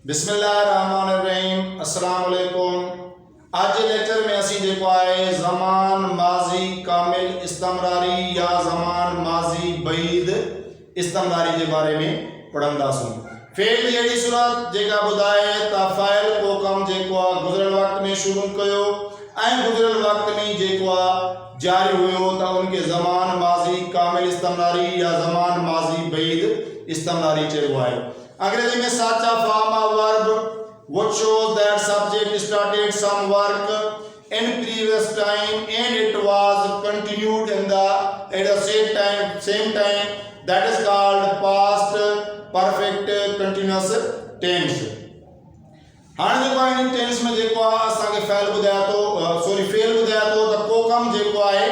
बिस्मिल्लाहिर्रहमानिर्रहीम अस्सलाम वालेकुम। आज के लेक्चर में असी जेको आहे ज़मान माजी कामिल इस्तमरारी या ज़मान माजी बईद इस्तमरारी के बारे में पढ़ंदासूं। फेल जी अहिड़ी सूरत जेका ॿुधाए त फ़ाइल को कम जेको आहे गुज़िरियल वक़्त में शुरू कयो ऐं गुज़िरियल वक़्त में जेको आहे जारी हुयो त उनके ज़मान माजी कामिल इस्तमरारी या ज़मान माजी बईद इस्तमरारी चइबो आहे। अंग्रेजी में साचा form of verb which shows that subject started some work in previous time and it was continued in the at the same time that is called past perfect continuous tense। हाणे जेको आहे इन टेंस में जेको आहे असांखे file ॿुधाया थो fail ॿुधाया थो त को कम जेको आहे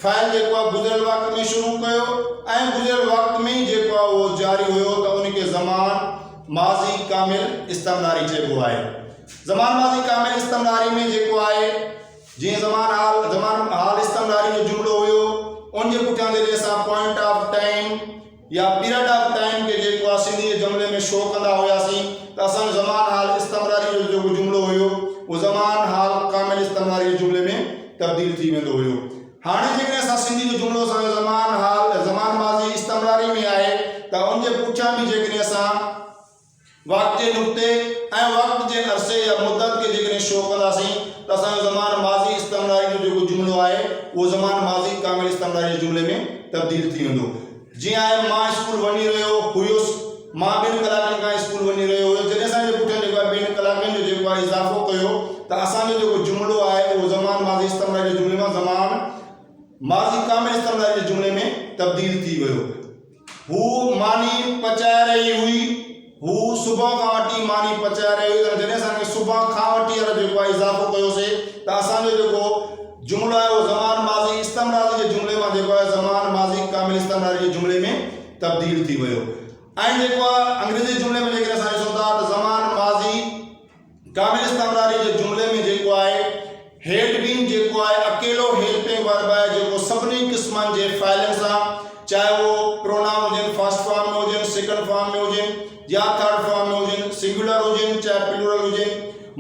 फ़ाइल जेको आहे गुज़िरियल वक़्त में शुरू कयो ऐं गुज़िरियल वक़्त में जेको आहे उहो जारी हुयो त उनखे ज़मान माजी कामिल इस्तमरारी चइबो आहे। ज़मान माजी कामिल इस्तमरारी में जेको आहे जीअं ज़मान हाल इस्तमरारी जो जुमिलो हुयो उन जे पुठियां जॾहिं असां पॉइंट ऑफ टाइम या पीरियड ऑफ टाइम के जेको आहे सिंधी जे जुमिले में शो कंदा हुआसीं त असां ज़मान हाल इस्तमरारी जो जेको जुमिलो हुयो उहो ज़मान हाल कामिल इस्तमरारी जे जुमिले में तब्दील थी वेंदो हुयो। हाणे जेकॾहिं असां सिंधी जो जुमिलो असांजो ज़मान माजी इस्तमरारी में आहे त उन जे पुठियां बि जेकॾहिं असां वक़्त के नुक़्ते ऐं वक़्त के अरसे या मुद्दत के जेकॾहिं शो कंदासीं त असांजो ज़मान माजी इस्तमरारी जो जेको जुमिलो आहे उहो ज़मान माजी कामिल इस्तमरारी जे जुमिले में तब्दील थी वेंदो। जीअं आहे मां स्कूल वञी रहियो हुयुसि, मां 2 कलाकनि खां स्कूल वञी रहियो हुयो। जॾहिं असांजे पुठियां जेको आहे 2 कलाकनि जो जेको आहे इज़ाफ़ो कयो त असांजो जेको जुमिलो आहे उहो ज़मान माजी इस्तमरारी जे जुमिले मां ज़मान माजी कामिल इस्तमरारी जे जुमिले में तब्दील थी वियो। हू मानी पचाए रही हुई, हू सुबह खां वठी मानी पचाए रहियो हुई। जॾहिं असांखे सुबह खां वठी जेको आहे इज़ाफ़ो कयोसीं त असांजो जेको जुमिलो आहे उहो ज़मान माजी इस्तमरारी जे जुमिले मां जेको आहे ज़मान माजी कामिल इस्तमरारी जे जुमिले में तब्दील थी वियो। ऐं जेको आहे अंग्रेजी जुमिले में जेकॾहिं असां ॾिसूं था त ज़मान माजी कामिल इस्तमरारी जे जुमिले में जेको आहे हेड बीन जेको आहे अकेलो हेल्पिंग वर्ब आहे जेको सभिनी क़िस्मनि जे फ़ाइलनि सां चाहे उहो प्रोनाउन हुजनि, फर्स्ट फॉर्म में हुजनि, सेकंड फॉर्म में हुजनि या थर्ड फॉर्म में हुजनि, सिंगुलर हुजनि चाहे प्लूरल हुजनि,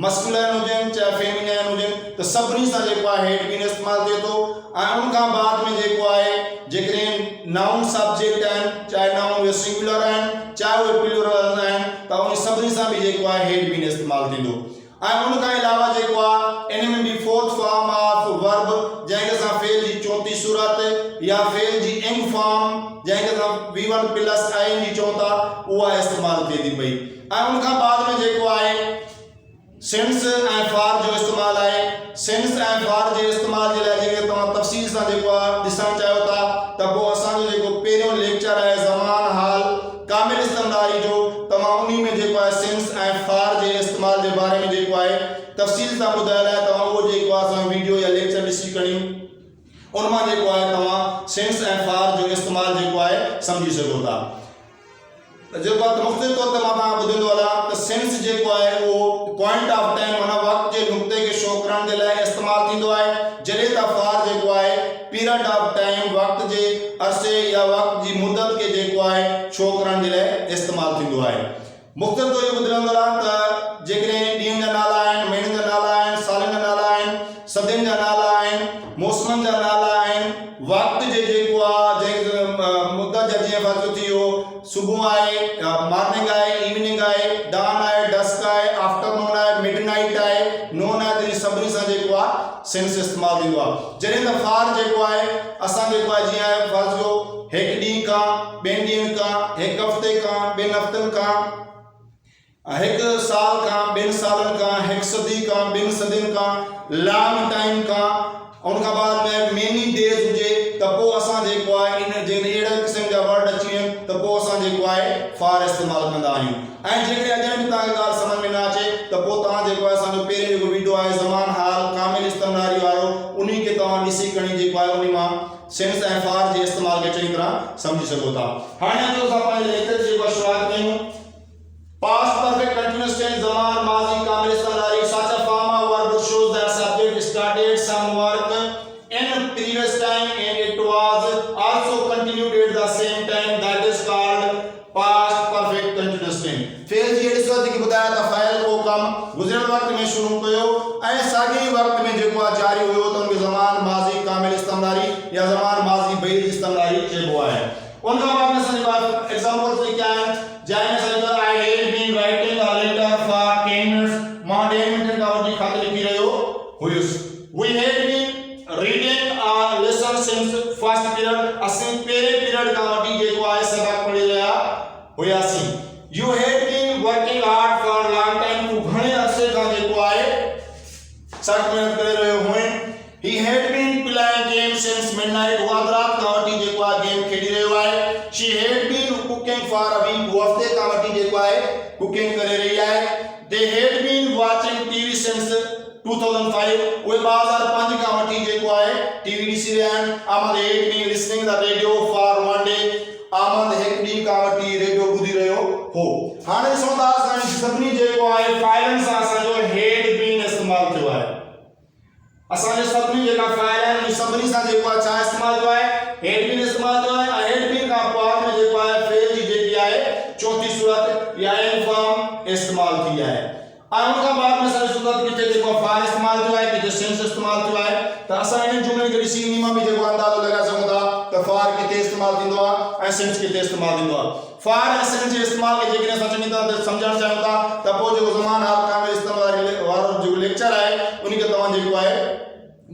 मस्कुलिन हुजनि चाहे फेमिनिन हुजनि, त सभिनी सां जेको आहे हेड बीन इस्तेमालु थिए थो। ऐं उन खां बाद में जेको आहे जेकॾहिं नाउन सब्जेक्ट आहिनि चाहे नाउन उहे सिंगुलर आहिनि चाहे उहे प्लूरल आहिनि त उन सभिनी सां बि जेको आहे हेड बीन इस्तेमालु थींदो। ऐं उन खां अलावा जेको आहे इन में बि फोर्थ फॉर्म ऑफ वर्ब जंहिंखे असां फेल जी चौथी सूरत या फेल जी इंग फॉर्म जंहिंखे असां V1 प्लस ING चऊं था उहा इस्तेमालु थिए थी पई। ऐं उन खां बाद में जेको आहे सिंस ऐं फार जो इस्तेमालु आहे। सिंस ऐं फार जे इस्तेमाल जे लाइ जेके तव्हां तफ़सील सां जेको आहे ॾिसणु चाहियो था त पोइ असांजो जेको पहिरियों लेक्चर आहे ज़मान हाल कामिल इस्तमरारी जो तव्हां उन में जेको आहे सिंस ऐं फार जे इस्तेमाल जे बारे में जेको आहे तफ़सील सां ॿुधायल आहे। तव्हां उहो जेको आहे असां वीडियो या लेक्चर ॾिसी खणी उन मां जेको आहे तव्हां सिंस ऐं फार जो इस्तेमालु जेको आहे सम्झी सघो था। जेको आहे मुख़्तलिफ़ तौर ते मां तव्हां ॿुधाईंदो हलां त सिंस जेको आहे उहो पॉइंट ऑफ टाइम माना वक़्त जे नुक़्ते खे शो करण जे लाइ इस्तेमालु थींदो आहे, जॾहिं त फार जेको आहे पीरियड ऑफ टाइम वक़्त जे अरसे या वक़्त जी मुद्दत खे जेको आहे शो करण जे लाइ इस्तेमालु थींदो आहे। मुख़्तलिफ़ तौर ते ॿुधाईंदो हलां त जेकॾहिं ॾींहंनि जा नाला आहिनि, महीननि जा नाला आहिनि, सालनि जा नाला आहिनि, सदियुनि जा नाला आहिनि, मौसमनि जा नाला आहिनि, वक़्त जे जेको आहे जंहिं मुद्दत जा जीअं फ़र्क़ु थी वियो सुबुह आहे, मॉर्निंग आहे, इवनिंग आहे, डान आहे, डस्क आहे, आफ्टरनून आहे, मिडनाइट आहे, नोन आहे, त सभिनी सां जेको आहे सेंस इस्तेमालु थींदो आहे। जॾहिं त फार जेको आहे असां जेको आहे जीअं आहे फ़र्ज़ु जो हिकु ॾींहुं खां 2 ॾींहंनि खां, हिकु हफ़्ते खां 2 हफ़्तनि खां, हिकु साल खां 2 सालनि खां, हिकु सदी खां 2 सदियुनि खां, लॉन्ग टाइम खां, उन खां बाद में मेनी डेज हुजे त पोइ असां जेको आहे इन जेकॾहिं अहिड़े क़िस्म जा वर्ड अची वञनि त पोइ असां जेको आहे फार इस्तेमालु कंदा आहियूं। ऐं जेकॾहिं अॼु बि तव्हांखे ॻाल्हि सम्झ में न अचे त पोइ तव्हां जेको आहे असांजो पहिरियों जेको वीडियो आहे ज़मान हाल कामिल इस्तमरारी वारो उन खे तव्हां ॾिसी खणी जेको आहे उन मां सेंस ऐं फार जे इस्तेमालु खे चङी तरह सम्झी सघो था। हाणे अचो असां पंहिंजे लेक्चर जी जेको शुरूआत कयूं। पास्ट परफेक्ट कंटिन्यूअस टेंस ज़मान माजी कामिल इस्तमरारी साचा form of verb shows that subject started some work in previous time and it was also continued at the same time that is called past perfect continuous tense। फेल जी एडी सूरत की ॿुधाया त file को कम गुज़िरियल वक्त में शुरू कयो ऐं साॻी वक्त में जेको आहे जारी हुयो त उनखे ज़मान माज़ी कामिल इस्तमरारी या ज़मान माज़ी बैद इस्तमरारी चइबो आहे। उन खां बाद में असांजे एग्जांपल्स लिखिया आहिनि जंहिंमें असांजो I had been writing a letter for 10 minutes मां 10 मिनटनि खां वठी ख़त लिखी रहियो हुयुसि। We had been reading a lesson since first period असीं पहिरें पीरियड खां वठी जेको आहे सबक पढ़ी रहिया हुयासीं। You had been working hard for long time तू घणे अरसे खां जेको आहे सख्त मेहनत करे रहियो हुए। He had been playing game since midnight वो रात खां वठी जेको आहे गेम खेॾी रहियो आहे। She had been cooking for a week वो हफ़्ते खां वठी जेको आहे कुकिंग करे रही आहे। They had been watching TV since 2005 वो 2005 खां वठी जेको आहे टीवी ॾिसी रहिया आहिनि। Ahmad had been listening the radio for one day Ahmad हिकु ॾींहुं खां वठी रेडियो ॿुधी रहियो हो। हाणे ॾिसूं था असांजी सभिनी जेको आहे फाइलनि सां असांजो हैड बीन इस्तेमालु थियो आहे। असांजे सभिनी जेका फाइल आहिनि सभिनी सां जेको आहे छा इस्तेमालु थियो आहे हैड बीन इस्तेमालु थियो आहे। ऐं हैड बीन खां बाद में जेको आहे फेल जी जेकी आहे चौथी सूरत या एन फॉर्म इस्तेमालु थी आहे। ऐं उन खां बाद में असांजी सूरत किथे जेको फाइल इस्तेमालु थियो आहे किथे सेंस इस्तेमालु थियो आहे। त असां इन जुमलनि खे ॾिसी इन मां बि जेको अंदाज़ो लॻाए सघूं था त फार किथे इस्तेमालु थींदो आहे ऐं सेंस किथे इस्तेमालु थींदो आहे। फार ऐं सेंस जे इस्तेमाल खे जेकॾहिं असां चङी तरह सम्झणु चाहियूं था त पोइ जेको ज़मान हाल कामिल इस्तेमालु वारो जेको लेक्चर आहे उन खे तव्हां जेको आहे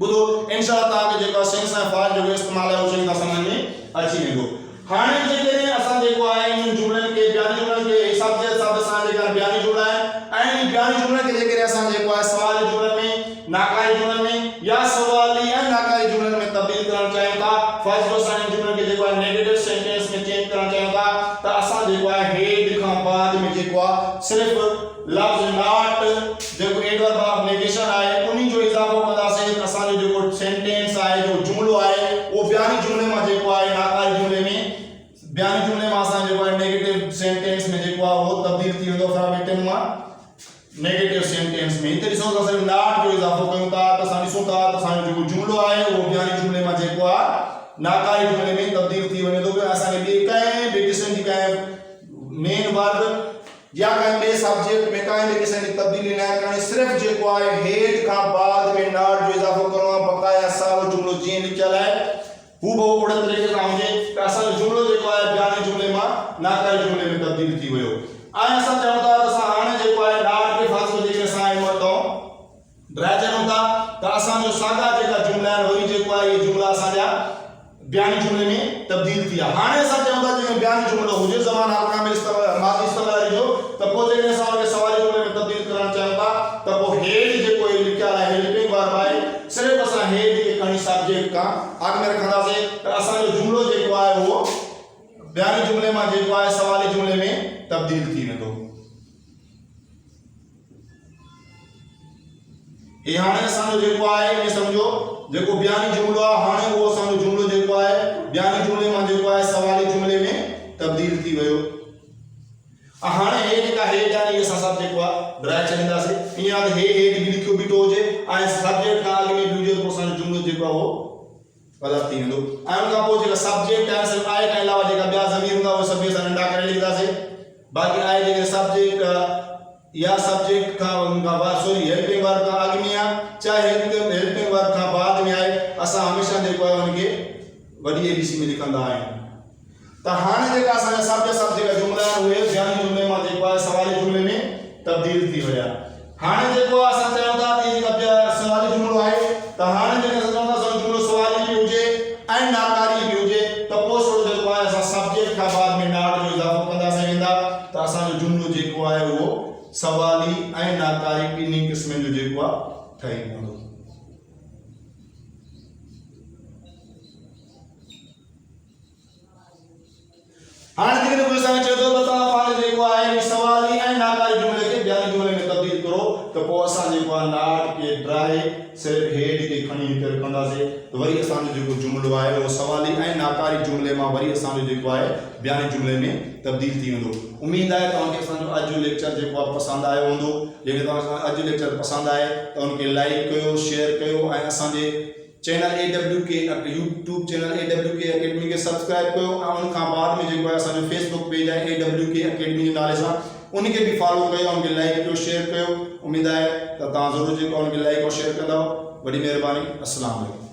बुधो इंशाअल्लाह तव्हांखे जेको सेंस ऐं फार जो इस्तेमालु आहे उहो चङी तरह सम्झ में अची वेंदो। हाणे जेकॾहिं असां जेको आहे इन जुमलनि खे बयानी जुमलनि खे हिसाब जे हिसाब सां जेका बयानी जुमला आहिनि ऐं इन बयानी जुमलनि खे जेकॾहिं असां जेको आहे सवाली जुमलनि में नाकारी जुमलनि में या सवाली ऐं नाकारी जुमलनि में तब्दील करणु चाहियूं था फर्स्ट जो असां इन जुमलनि खे जेको आहे नेगेटिव सेंटेंस में चेंज करणु चाहियूं था त असां जेको आहे हेड खां बाद में जेको आहे सिर्फ़ लफ्ज़ नॉट जेको एडवर्ब ऑफ नेगेशन आहे उन्ही जो इज़ाफ़ो कंदासीं। असांजो जेको सेंटेंस आहे जो जुमलो आहे उहो बयानी जुमले मां जेको आहे नाकारी जुमले में बयानी जुमले में असां जेको आहे नेगेटिव सेंटेंस में जेको आहे उहो तब्दील थी वेंदो अफर्मेटिव मां नेगेटिव सेंटेंस में। हिते ॾिसूं था असां नॉट जो इज़ाफ़ो कयूं था त असां ॾिसूं था त असांजो जेको जुमलो आहे उहो बयानी जुमले मां जेको आहे नाकारी जुमले में तब्दील थी वञे थो। असांखे ॿिए किस्म जी कंहिं मेन वर्ब या कंहिं ॿिए सब्जेक्ट में कंहिं ॿिए किस्म जी तब्दीली न करणी सिर्फ़ु जेको आहे हेड खां बाद में नॉट जो इज़ाफ़ो करणो आहे। बक़ाया सारो जुमलो जीअं लिखियलु आहे हू बि ओड़े तरीक़े सां हुजे त असांजो जुमलो जेको आहे बयानी जुमले मां नाकारी जुमले में तब्दील थी वियो। ऐं असां चऊं था त असां हाणे जेको आहे नॉट खे फ़ासिलो जेके असां हिन वटि ड्राए चऊं था त असांजो साॻा जेका जुमला आहिनि वरी जेको आहे इहे जुमला असांजा बयानी जुमले में तब्दील थी आहे। हाणे असां चऊं था जेके बयानी जुमलो हुजे ज़मान हाल कामिल माज़ी इस्तमरारी जो त पोइ जेकॾहिं असां उनखे सवाली जुमले में तब्दील करणु चाहियूं था त पोइ हेड जेको लिखियलु आहे हेल्पिंग वर्ब आहे सिर्फ़ु असां हेड खे खणी सब्जेक्ट खां अॻु में रखंदासीं त असांजो जुमलो जेको आहे उहो बयानी जुमले मां जेको आहे सवाली जुमले में तब्दील थी वेंदो। ये हाणे असांजो जेको आहे ईअं सम्झो जेको बयानी जुमलो आहे हाणे उहो असांजो जुमलो जेको आहे बयानी जुमले मां जेको आहे सवाली जुमले में तब्दील थी वियो। हाणे हे जेका हेड आहे इहे असां सभु जेको आहे ड्राए छॾींदासीं। ईअं आहे त हे हेड बि लिखियो बीठो हुजे ऐं सब्जेक्ट खां अॻु में बि हुजे त पोइ असांजो जुमलो जेको आहे उहो ग़लति थी वेंदो। ऐं उन खां पोइ जेका सब्जेक्ट आहे सिर्फ़ु आहे खां अलावा जेका ॿिया ज़मीर हूंदा उहे सभु असां नंढा करे लिखंदासीं। बाक़ी आहे जेके सब्जेक्ट या सब्जेक्ट का सॉरी हेल्पिंग वर्ब का अॻु में आहे चाहे हेल्पिंग वर्ब का बाद में आहे असां हमेशह जेको आहे उनखे वॾी एबीसी में लिखंदा आहियूं। त हाणे जेका असांजा सभु जेका जुमला आहिनि उहे बयानी जुमले मां जेको आहे सवाली जुमले में तब्दील थी विया। हाणे जेको असां चऊं था त जेका सवाली जुमलो आहे त हाणे जेके असां चऊं था असांजो जुमलो सवाली बि हुजे ऐं नाकारी बि हुजे त पोइ थोरो जेको आहे असां सब्जेक्ट खां बाद में नॉट जो इज़ाफ़ो कंदासीं वेंदा त असांजो जुमलो जेको आहे उहो सवाली ऐं नाकारी ॿिन्ही क़िस्मनि जो जेको आहे ठही पवंदो। हाणे जेकॾहिं कोई असांखे चए थो त तव्हां पंहिंजो जेको आहे सवाली ऐं नाकारी जुमले खे बयानी जुमले में तब्दील करो त पोइ असां जेको आहे नॉट खे ड्राए सिर्फ़ु हेड खे खणी हिते रखंदासीं त वरी असांजो जेको जुमलो आहे उहो सवाली ऐं नाकारी जुमले मां वरी असांजो जेको आहे बयानी जुमले में तब्दील थी वेंदो। उम्मीद आहे तव्हांखे असांजो अॼु जो लेक्चर जेको आहे पसंदि आयो हूंदो। जेकॾहिं तव्हांखे अॼु लेक्चर पसंदि आहे त उनखे लाइक कयो शेयर कयो ऐं असांजे channel AWK YouTube channel AWK academy के सब्सक्राइब कयो ऐं उन खां बाद में जेको आहे असांजो फेसबुक पेज आहे AWK अकेडमी जे नाले सां उनके भी फॉलो कयो, उनके लाइक कयो, शेयर कयो। उम्मीद है तो तव्हां ज़रूरु जेको उनके लाइक और शेयर कंदव। वॾी महिरबानी। अस्सलाम वालेकुम।